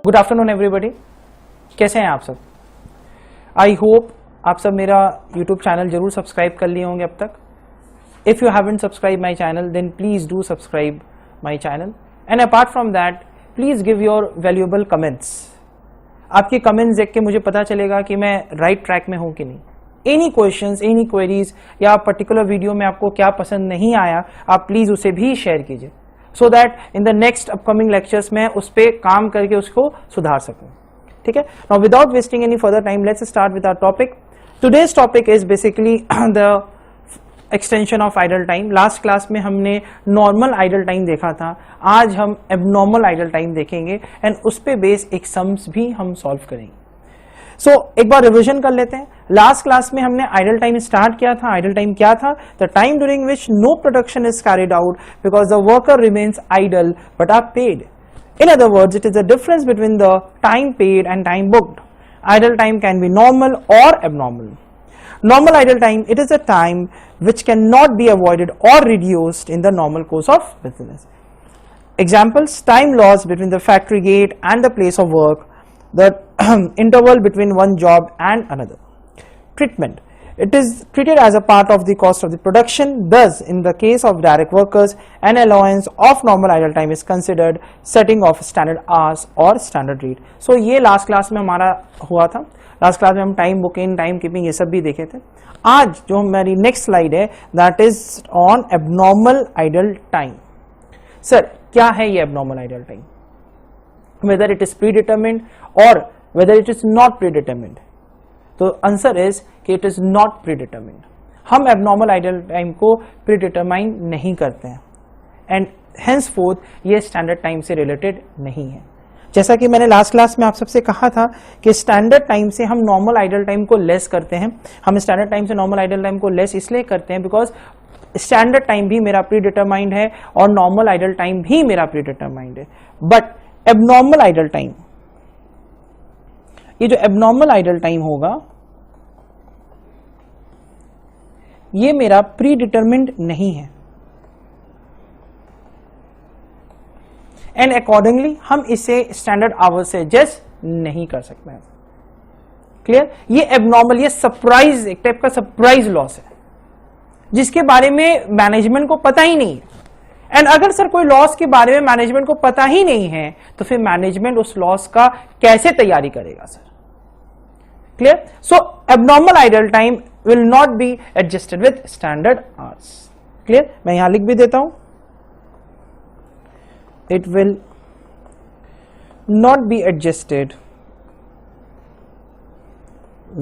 Good afternoon everybody, कैसे हैं आप सब। आई होप आप सब मेरा यूट्यूब चैनल जरूर सब्सक्राइब कर लिए होंगे अब तक। If you haven't subscribe my channel then please do subscribe my channel and apart from that please give your valuable comments. आपके कमेंट्स देख के मुझे पता चलेगा कि मैं राइट ट्रैक में हूं कि नहीं। एनी क्वेश्चंस, एनी क्वेरीज या पर्टिकुलर वीडियो में आपको क्या पसंद नहीं आया, आप प्लीज उसे भी शेयर कीजिए so that in the next upcoming lectures मैं उस पे काम करके उसको सुधार सकूं। ठीक है, now without wasting any further time let's start with our topic. Today's topic is basically the extension of idle time. Last class में हमने normal idle time देखा था, आज हम abnormal idle time देखेंगे and उस पे बेस एक sums भी हम solve करेंगे। सो एक बार रिविजन कर लेते हैं। लास्ट क्लास में हमने आइडल टाइम स्टार्ट किया था। आइडल टाइम क्या था? The time during which no production is carried out because the worker remains idle but are paid. In other words it is the difference between the time paid and time booked. Idle time can be normal और abnormal. Normal idle time, it is a time which cannot be avoided or reduced in the normal course of business. Examples: time lost between the factory gate and the place of work, the interval between one job and another. Treatment: it is treated as a part of the cost of the production. Thus, in the case of direct workers, an allowance of normal idle time is considered setting of standard hours or standard rate. So ये last class में हमारा हुआ था। Last class में हम time booking, time keeping ये सब भी देखे थे। आज जो हमारी नेक्स्ट स्लाइड है that is on abnormal idle time. Sir क्या है ये abnormal idle time? Whether it is predetermined और whether it is not predetermined. तो आंसर इज कि it is not predetermined. हम एबनॉर्मल आइडल टाइम को predetermine नहीं करते हैं एंड हेंसफोर्थ ये स्टैंडर्ड टाइम से रिलेटेड नहीं है। जैसा कि मैंने लास्ट क्लास में आप सबसे कहा था कि स्टैंडर्ड टाइम से हम नॉर्मल आइडल टाइम को लेस करते हैं। हम स्टैंडर्ड टाइम से नॉर्मल आइडल टाइम को लेस इसलिए करते हैं बिकॉज स्टैंडर्ड टाइम भी मेरा प्री डिटरमाइंड है और नॉर्मल आइडल टाइम भी मेरा प्री डिटरमाइंड है। बट एबनॉर्मल आइडल टाइम, ये जो एबनॉर्मल आइडल टाइम होगा ये मेरा प्री डिटरमिन्ड नहीं है एंड अकॉर्डिंगली हम इसे स्टैंडर्ड आवर्स से एडजस्ट नहीं कर सकते हैं। क्लियर? ये एबनॉर्मल, ये सरप्राइज, एक टाइप का सरप्राइज लॉस है जिसके बारे में मैनेजमेंट को पता ही नहीं है। एंड अगर सर कोई लॉस के बारे में मैनेजमेंट को पता ही नहीं है तो फिर मैनेजमेंट उस लॉस का कैसे तैयारी करेगा sir? Clear? So abnormal idle time will not be adjusted with standard hours. Clear? मैं यहां लिख भी देता हूं, it will not be adjusted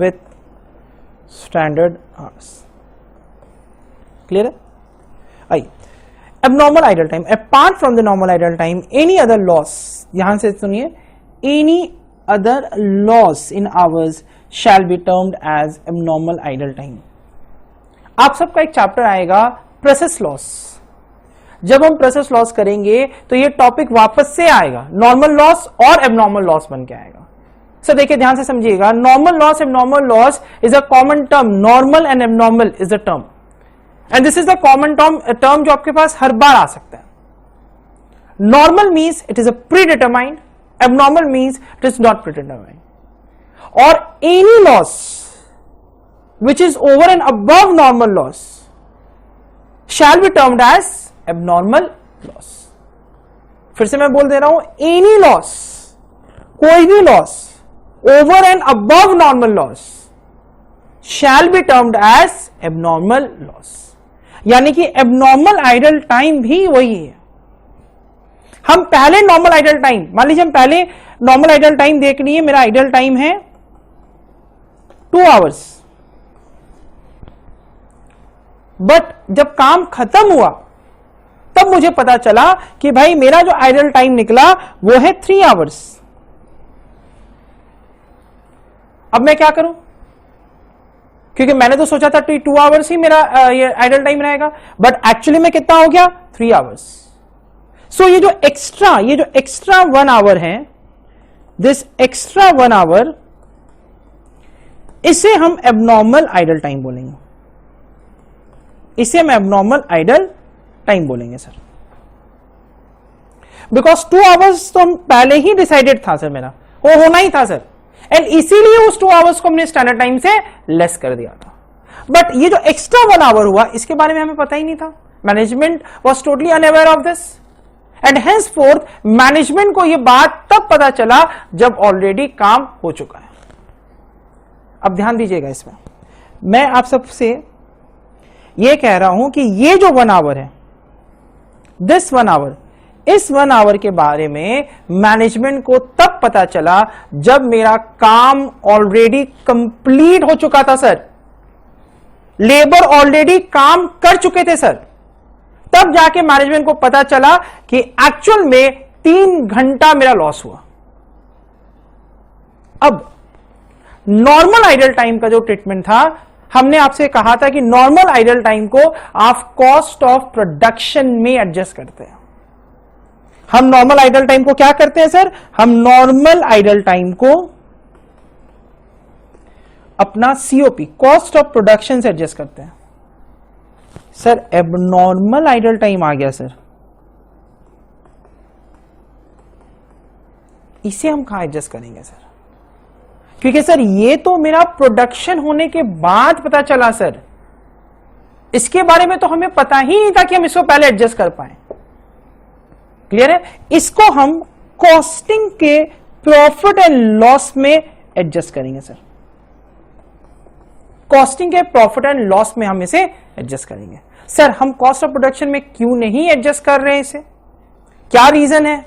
with standard hours. Clear है? आई abnormal idle time, apart from the normal idle time, any other loss, यहां से सुनिए, any other loss in hours shall be termed as abnormal idle time. आप सबका एक chapter आएगा process loss. जब हम प्रोसेस लॉस करेंगे तो ये टॉपिक वापस से आएगा, नॉर्मल लॉस और एबनॉर्मल लॉस बन के आएगा। सर देखिए ध्यान से समझिएगा, normal loss, abnormal loss is a common term. Normal and abnormal is a term and this is the common term जो आपके पास हर बार आ सकता है। Normal means it is a predetermined, abnormal means it is not predetermined. और any loss which is over and above normal loss shall be termed as abnormal loss. फिर से मैं बोल दे रहा हूं, एनी लॉस, कोई भी loss over and above normal loss shall be termed as abnormal loss. यानी कि एबनॉर्मल आइडल टाइम भी वही है। हम पहले नॉर्मल आइडल टाइम, मान लीजिए हम पहले नॉर्मल आइडल टाइम देख लिए, मेरा आइडल टाइम है 2 आवर्स, बट जब काम खत्म हुआ तब मुझे पता चला कि भाई मेरा जो आइडल टाइम निकला वो है 3 आवर्स। अब मैं क्या करूं? क्योंकि मैंने तो सोचा था 2 आवर्स ही मेरा ये आइडल टाइम रहेगा, बट एक्चुअली में कितना हो गया? 3 आवर्स। सो ये जो एक्स्ट्रा 1 आवर है, दिस एक्स्ट्रा 1 आवर, इसे हम एबनॉर्मल आइडल टाइम बोलेंगे। इसे हम एबनॉर्मल आइडल टाइम बोलेंगे सर। बिकॉज 2 आवर्स तो हम पहले ही डिसाइडेड था सर, मेरा वो होना ही था सर, एंड इसीलिए उस 2 आवर्स को हमने स्टैंडर्ड टाइम से लेस कर दिया था। बट ये जो एक्स्ट्रा 1 आवर हुआ, इसके बारे में हमें पता ही नहीं था। Management was totally unaware of this, and henceforth management को ये बात तब पता चला जब ऑलरेडी काम हो चुका है। अब ध्यान दीजिएगा इसमें, मैं आप सबसे ये कह रहा हूं कि ये जो 1 आवर है, दिस 1 आवर, इस 1 आवर के बारे में मैनेजमेंट को तब पता चला जब मेरा काम ऑलरेडी कंप्लीट हो चुका था सर, लेबर ऑलरेडी काम कर चुके थे सर, तब जाके मैनेजमेंट को पता चला कि एक्चुअल में 3 घंटा मेरा लॉस हुआ। अब नॉर्मल आइडल टाइम का जो ट्रीटमेंट था, हमने आपसे कहा था कि नॉर्मल आइडल टाइम को आप कॉस्ट ऑफ प्रोडक्शन में एडजस्ट करते हैं। हम नॉर्मल आइडल टाइम को क्या करते हैं सर, हम नॉर्मल आइडल टाइम को अपना सीओपी, कॉस्ट ऑफ प्रोडक्शन से एडजस्ट करते हैं। सर एबनॉर्मल आइडल टाइम आ गया सर, इसे हम कहां एडजस्ट करेंगे सर, क्योंकि सर ये तो मेरा प्रोडक्शन होने के बाद पता चला सर, इसके बारे में तो हमें पता ही नहीं था कि हम इसको पहले एडजस्ट कर पाए। क्लियर है? इसको हम कॉस्टिंग के प्रॉफिट एंड लॉस में एडजस्ट करेंगे सर, कॉस्टिंग के प्रॉफिट एंड लॉस में हम इसे एडजस्ट करेंगे। सर हम कॉस्ट ऑफ प्रोडक्शन में क्यों नहीं एडजस्ट कर रहे हैं इसे, क्या रीजन है,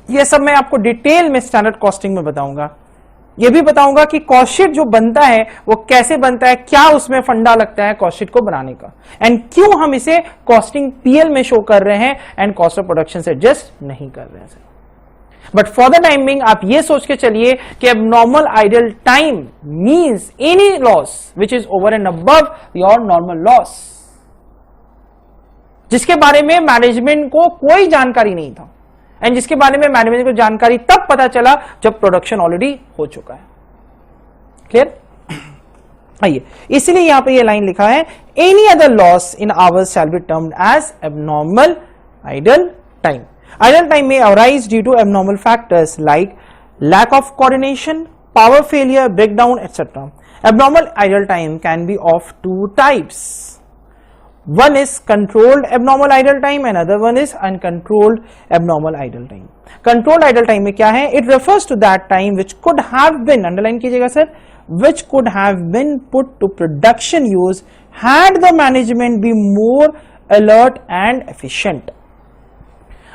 ये सब मैं आपको डिटेल में स्टैंडर्ड कॉस्टिंग में बताऊंगा। ये भी बताऊंगा कि कॉस्ट शीट जो बनता है वो कैसे बनता है, क्या उसमें फंडा लगता है कॉस्ट शीट को बनाने का, एंड क्यों हम इसे कॉस्टिंग पीएल में शो कर रहे हैं एंड कॉस्ट ऑफ प्रोडक्शन से एडजस्ट नहीं कर रहे हैं sir. But for the time being आप ये सोच के चलिए कि abnormal idle time means any loss which is over and above your normal loss, जिसके बारे में मैनेजमेंट को कोई जानकारी नहीं था, एंड जिसके बारे में मैनेजमेंट को जानकारी तब पता चला जब प्रोडक्शन ऑलरेडी हो चुका है। क्लियर? आइए, इसलिए यहां पे ये लाइन लिखा है, any other loss in hours shall be termed as abnormal idle time. Idle time may arise due to abnormal factors like lack of coordination, power failure, breakdown, etc. Abnormal idle time can be of 2 types. One is controlled abnormal idle time and other one is uncontrolled abnormal idle time. Controlled idle time में क्या है? It refers to that time which could have been, underline कीजिएगा sir, which could have been put to production use had the management be more alert and efficient.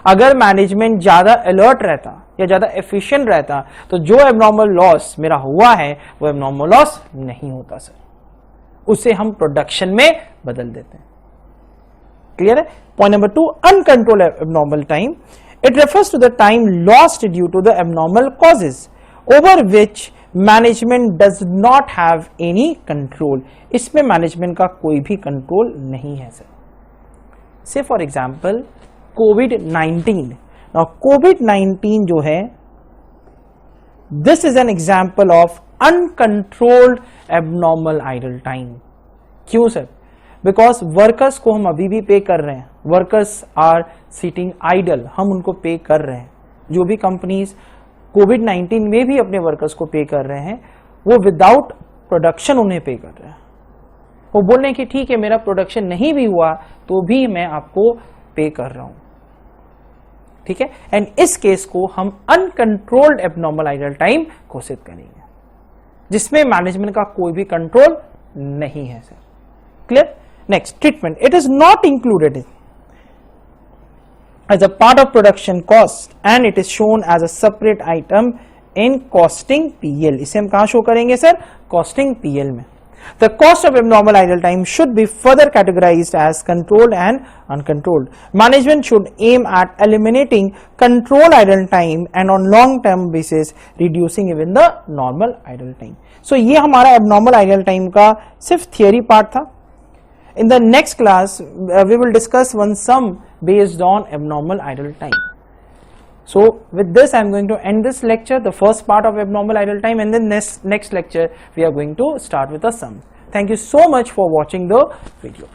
अगर management ज्यादा alert रहता या ज्यादा efficient रहता तो जो एबनॉर्मल लॉस मेरा हुआ है वो एबनॉर्मल लॉस नहीं होता सर, उसे हम प्रोडक्शन में बदल देते हैं। क्लियर है? Point number 2, uncontrolled abnormal time, it refers to the time lost due to the abnormal causes over which management does not have any control. इसमें मैनेजमेंट का कोई भी कंट्रोल नहीं है सर। से फॉर एग्जाम्पल कोविड-19, now कोविड-19 जो है, this is an example of uncontrolled abnormal idle time. क्यों सर? बिकॉज वर्कर्स को हम अभी भी पे कर रहे हैं, वर्कर्स आर सिटिंग आइडल, हम उनको पे कर रहे हैं। जो भी कंपनीज कोविड-19 में भी अपने वर्कर्स को पे कर रहे हैं, वो विदाउट प्रोडक्शन उन्हें पे कर रहे हैं। वो बोल रहे हैं कि ठीक है मेरा प्रोडक्शन नहीं भी हुआ तो भी मैं आपको पे कर रहा हूं, ठीक है। एंड इस केस को हम अनकंट्रोल्ड एबनॉर्मल आइडल टाइम घोषित करेंगे, जिसमें मैनेजमेंट का कोई भी कंट्रोल नहीं है sir. Clear? Next, treatment, it is not included as a part of production cost and it is shown as a separate item in costing PL. इसे हम कहां शो करेंगे सर? कॉस्टिंग पीएल में। The cost of abnormal idle time should be further categorized as controlled and uncontrolled. Management should aim at eliminating controlled idle time and on long-term basis reducing even the normal idle time. So ये हमारा abnormal idle time का सिर्फ theory part था. In the next class, we will discuss one sum based on abnormal idle time. So with this I am going to end this lecture, the first part of abnormal idle time, and then next lecture we are going to start with a sum. Thank you so much for watching the video.